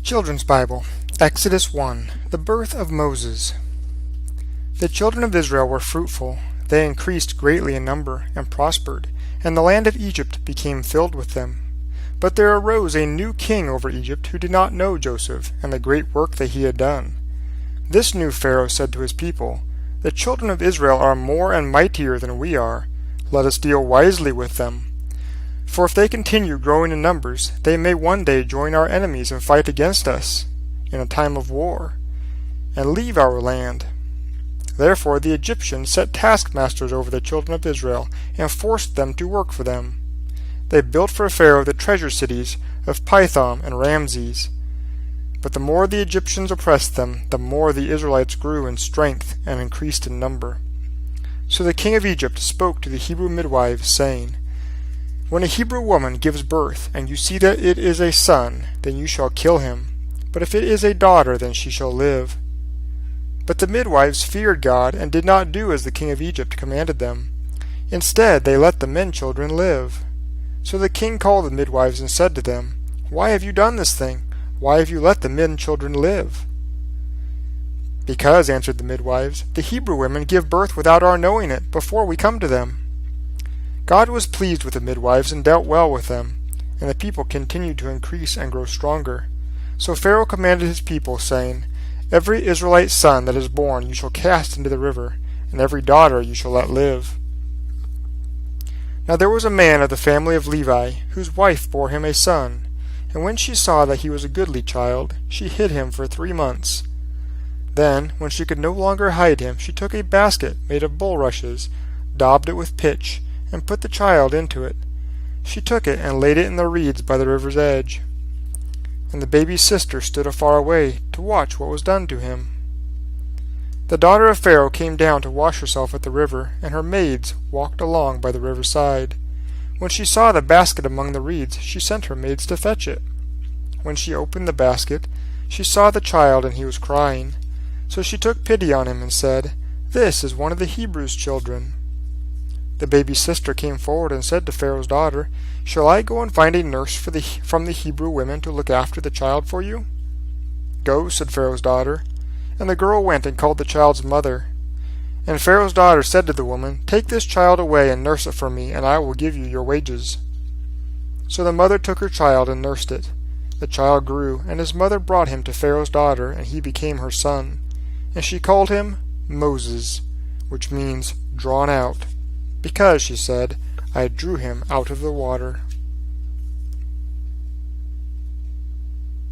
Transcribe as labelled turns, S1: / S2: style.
S1: Children's Bible, Exodus 1, The Birth of Moses. The children of Israel were fruitful. They increased greatly in number and prospered, and the land of Egypt became filled with them. But there arose a new king over Egypt who did not know Joseph and the great work that he had done. This new Pharaoh said to his people, "The children of Israel are more and mightier than we are. Let us deal wisely with them. For if they continue growing in numbers, they may one day join our enemies and fight against us in a time of war, and leave our land." Therefore the Egyptians set taskmasters over the children of Israel and forced them to work for them. They built for Pharaoh the treasure cities of Pithom and Ramses. But the more the Egyptians oppressed them, the more the Israelites grew in strength and increased in number. So the king of Egypt spoke to the Hebrew midwives, saying, "When a Hebrew woman gives birth, and you see that it is a son, then you shall kill him. But if it is a daughter, then she shall live." But the midwives feared God and did not do as the king of Egypt commanded them. Instead, they let the men children live. So the king called the midwives and said to them, "Why have you done this thing? Why have you let the men children live?" "Because," answered the midwives, "the Hebrew women give birth without our knowing it before we come to them." God was pleased with the midwives and dealt well with them, and the people continued to increase and grow stronger. So Pharaoh commanded his people, saying, "Every Israelite son that is born you shall cast into the river, and every daughter you shall let live." Now there was a man of the family of Levi, whose wife bore him a son, and when she saw that he was a goodly child, she hid him for 3 months. Then, when she could no longer hide him, she took a basket made of bulrushes, daubed it with pitch, and put the child into it. She took it and laid it in the reeds by the river's edge. And the baby's sister stood afar away to watch what was done to him. The daughter of Pharaoh came down to wash herself at the river, and her maids walked along by the river's side. When she saw the basket among the reeds, she sent her maids to fetch it. When she opened the basket, she saw the child, and he was crying. So she took pity on him and said, "This is one of the Hebrews' children." The baby's sister came forward and said to Pharaoh's daughter, "Shall I go and find a nurse from the Hebrew women to look after the child for you?" "Go," said Pharaoh's daughter. And the girl went and called the child's mother. And Pharaoh's daughter said to the woman, "Take this child away and nurse it for me, and I will give you your wages." So the mother took her child and nursed it. The child grew, and his mother brought him to Pharaoh's daughter, and he became her son. And she called him Moses, which means drawn out, because, she said, "I drew him out of the water."